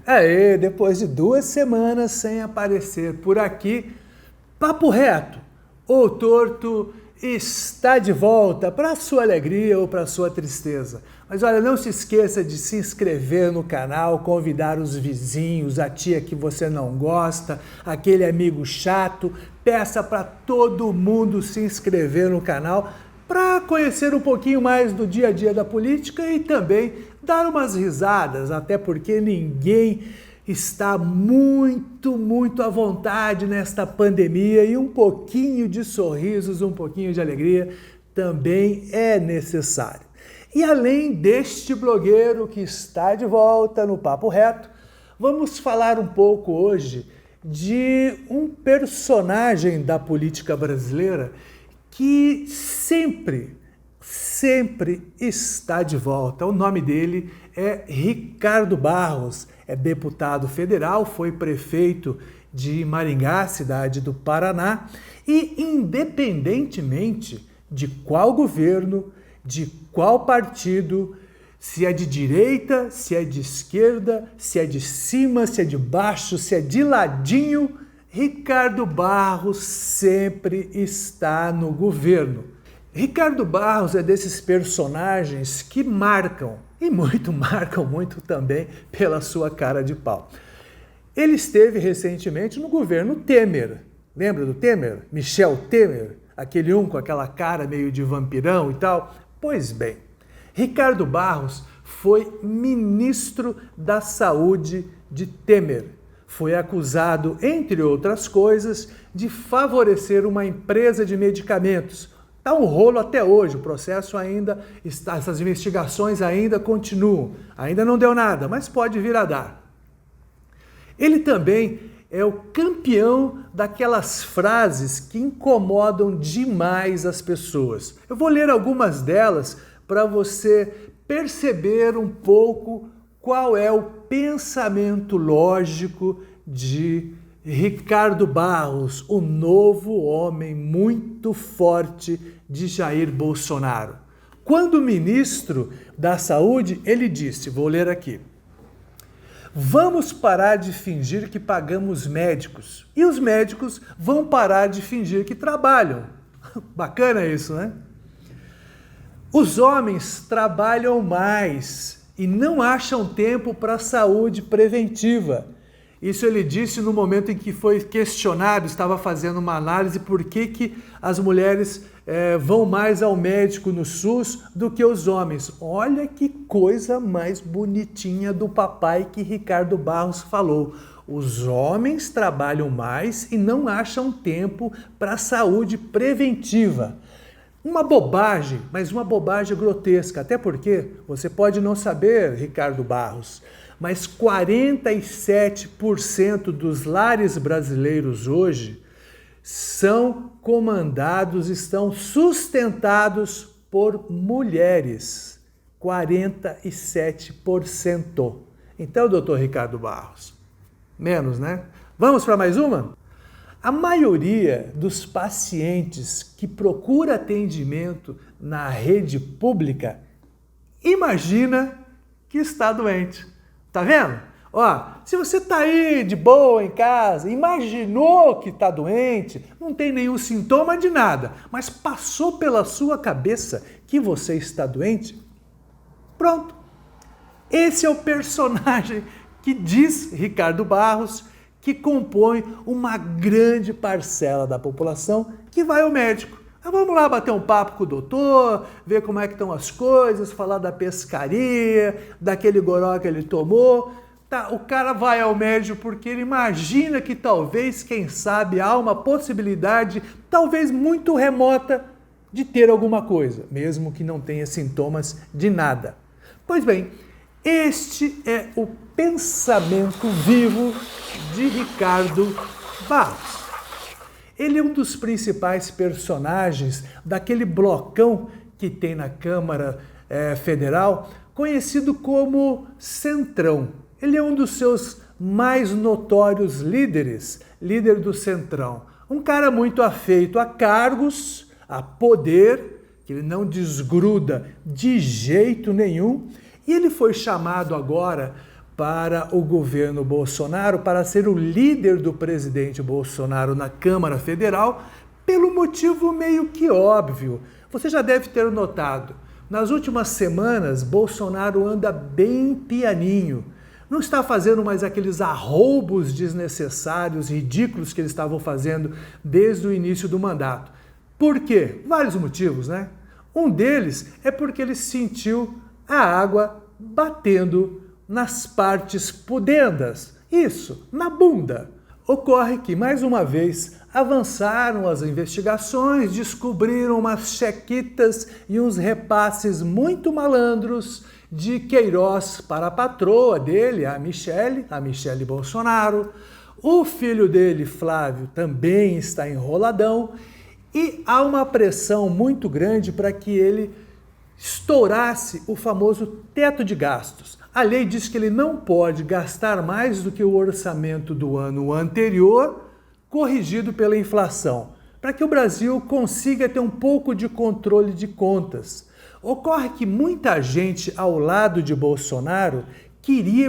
Aê, depois de 2 semanas sem aparecer por aqui, papo reto, ou torto está de volta para sua alegria ou para sua tristeza. Mas olha, não se esqueça de se inscrever no canal, convidar os vizinhos, a tia que você não gosta, aquele amigo chato, peça para todo mundo se inscrever no canal para conhecer um pouquinho mais do dia a dia da política e também dar umas risadas, até porque ninguém está muito à vontade nesta pandemia e um pouquinho de sorrisos, um pouquinho de alegria também é necessário. E além deste blogueiro que está de volta no Papo Reto, vamos falar um pouco hoje de um personagem da política brasileira que sempre está de volta. O nome dele é Ricardo Barros, é deputado federal, foi prefeito de Maringá, cidade do Paraná, e independentemente de qual governo, de qual partido, se é de direita, se é de esquerda, se é de cima, se é de baixo, se é de ladinho, Ricardo Barros sempre está no governo. Ricardo Barros é desses personagens que marcam muito também pela sua cara de pau. Ele esteve recentemente no governo Temer. Lembra do Temer? Michel Temer? Aquele com aquela cara meio de vampirão e tal? Pois bem, Ricardo Barros foi ministro da Saúde de Temer. Foi acusado, entre outras coisas, de favorecer uma empresa de medicamentos. Está um rolo até hoje, o processo ainda está, essas investigações ainda continuam. Ainda não deu nada, mas pode vir a dar. Ele também é o campeão daquelas frases que incomodam demais as pessoas. Eu vou ler algumas delas para você perceber um pouco qual é o pensamento lógico de Ricardo Barros, o novo homem muito forte de Jair Bolsonaro. Quando ministro da Saúde, ele disse, vou ler aqui: vamos parar de fingir que pagamos médicos e os médicos vão parar de fingir que trabalham. Bacana isso, né? Os homens trabalham mais e não acham tempo para a saúde preventiva. Isso ele disse no momento em que foi questionado, estava fazendo uma análise por que as mulheres vão mais ao médico no SUS do que os homens. Olha que coisa mais bonitinha do papai que Ricardo Barros falou. Os homens trabalham mais e não acham tempo para a saúde preventiva. Uma bobagem, mas uma bobagem grotesca, até porque você pode não saber, Ricardo Barros, mas 47% dos lares brasileiros hoje são comandados, estão sustentados por mulheres. 47%. Então, doutor Ricardo Barros, menos, né? Vamos para mais uma? A maioria dos pacientes que procura atendimento na rede pública imagina que está doente. Tá vendo? Ó, se você tá aí de boa em casa, imaginou que tá doente, não tem nenhum sintoma de nada, mas passou pela sua cabeça que você está doente, pronto. Esse é o personagem que diz Ricardo Barros que compõe uma grande parcela da população que vai ao médico. Vamos lá bater um papo com o doutor, ver como é que estão as coisas, falar da pescaria, daquele goró que ele tomou. Tá, o cara vai ao médico porque ele imagina que talvez, quem sabe, há uma possibilidade, talvez muito remota, de ter alguma coisa, mesmo que não tenha sintomas de nada. Pois bem, este é o pensamento vivo de Ricardo Barros. Ele é um dos principais personagens daquele blocão que tem na Câmara Federal, conhecido como Centrão. Ele é um dos seus mais notórios líderes, líder do Centrão. Um cara muito afeito a cargos, a poder, que ele não desgruda de jeito nenhum, e ele foi chamado agora para o governo Bolsonaro, para ser o líder do presidente Bolsonaro na Câmara Federal, pelo motivo meio que óbvio. Você já deve ter notado, nas últimas semanas, Bolsonaro anda bem pianinho. Não está fazendo mais aqueles arroubos desnecessários, ridículos que eles estavam fazendo desde o início do mandato. Por quê? Vários motivos, né? Um deles é porque ele sentiu a água batendo nas partes pudendas. Isso, na bunda. Ocorre que, mais uma vez, avançaram as investigações, descobriram umas chequitas e uns repasses muito malandros de Queiroz para a patroa dele, a Michele Bolsonaro. O filho dele, Flávio, também está enroladão e há uma pressão muito grande para que ele estourasse o famoso teto de gastos. A lei diz que ele não pode gastar mais do que o orçamento do ano anterior, corrigido pela inflação, para que o Brasil consiga ter um pouco de controle de contas. Ocorre que muita gente ao lado de Bolsonaro queria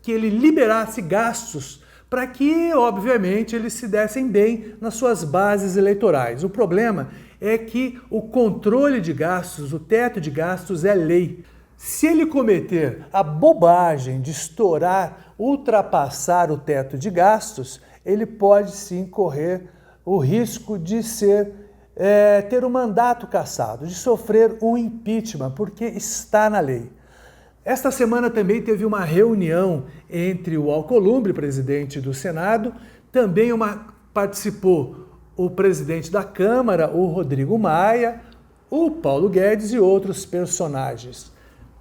que ele liberasse gastos para que, obviamente, eles se dessem bem nas suas bases eleitorais. O problema é que o controle de gastos, o teto de gastos é lei. Se ele cometer a bobagem de ultrapassar o teto de gastos, ele pode sim correr o risco de ter um mandato cassado, de sofrer um impeachment, porque está na lei. Esta semana também teve uma reunião entre o Alcolumbre, presidente do Senado, também participou o presidente da Câmara, o Rodrigo Maia, o Paulo Guedes e outros personagens.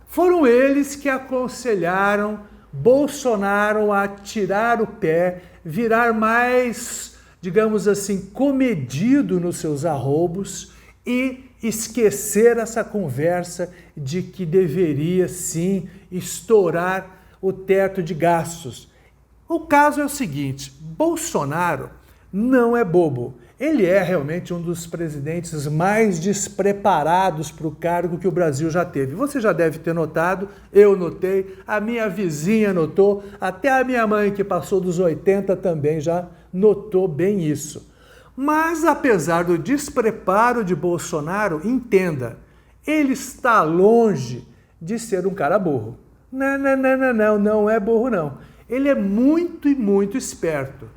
Foram eles que aconselharam Bolsonaro a tirar o pé, virar mais, digamos assim, comedido nos seus arroubos e esquecer essa conversa de que deveria sim estourar o teto de gastos. O caso é o seguinte: Bolsonaro não é bobo. Ele é realmente um dos presidentes mais despreparados para o cargo que o Brasil já teve. Você já deve ter notado, eu notei, a minha vizinha notou, até a minha mãe, que passou dos 80, também já notou bem isso. Mas, apesar do despreparo de Bolsonaro, entenda, ele está longe de ser um cara burro. Não é burro não. Ele é muito e muito esperto.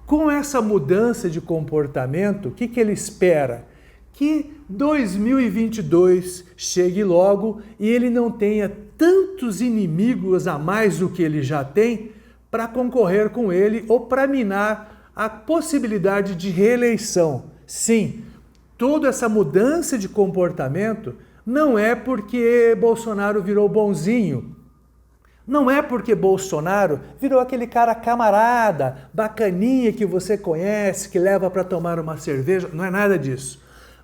Com essa mudança de comportamento, o que ele espera? Que 2022 chegue logo e ele não tenha tantos inimigos a mais do que ele já tem para concorrer com ele ou para minar a possibilidade de reeleição. Sim, toda essa mudança de comportamento não é porque Bolsonaro virou bonzinho. Não é porque Bolsonaro virou aquele cara camarada, bacaninha que você conhece, que leva para tomar uma cerveja, não é nada disso.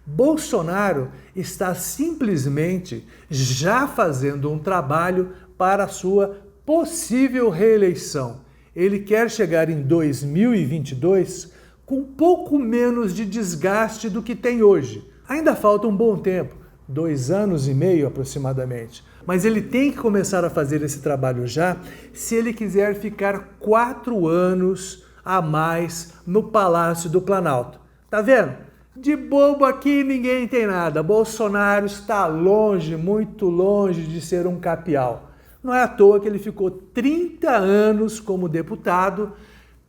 Bolsonaro está simplesmente já fazendo um trabalho para a sua possível reeleição. Ele quer chegar em 2022 com um pouco menos de desgaste do que tem hoje. Ainda falta um bom tempo, 2 anos e meio aproximadamente. Mas ele tem que começar a fazer esse trabalho já, se ele quiser ficar 4 anos a mais no Palácio do Planalto. Tá vendo? De bobo aqui ninguém tem nada. Bolsonaro está longe, muito longe de ser um capial. Não é à toa que ele ficou 30 anos como deputado,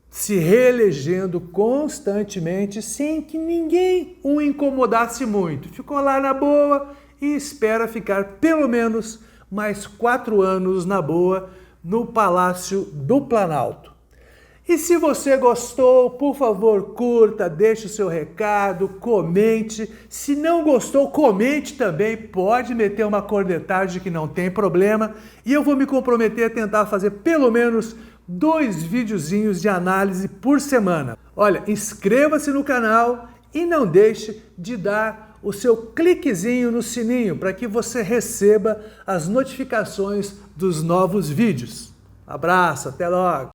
se reelegendo constantemente, sem que ninguém o incomodasse muito. Ficou lá na boa e espera ficar pelo menos mais 4 anos na boa no Palácio do Planalto. E se você gostou, por favor, curta, deixe o seu recado, comente. Se não gostou, comente também, pode meter uma cornetagem que não tem problema. E eu vou me comprometer a tentar fazer pelo menos 2 videozinhos de análise por semana. Olha, inscreva-se no canal e não deixe de dar o seu cliquezinho no sininho para que você receba as notificações dos novos vídeos. Abraço, até logo!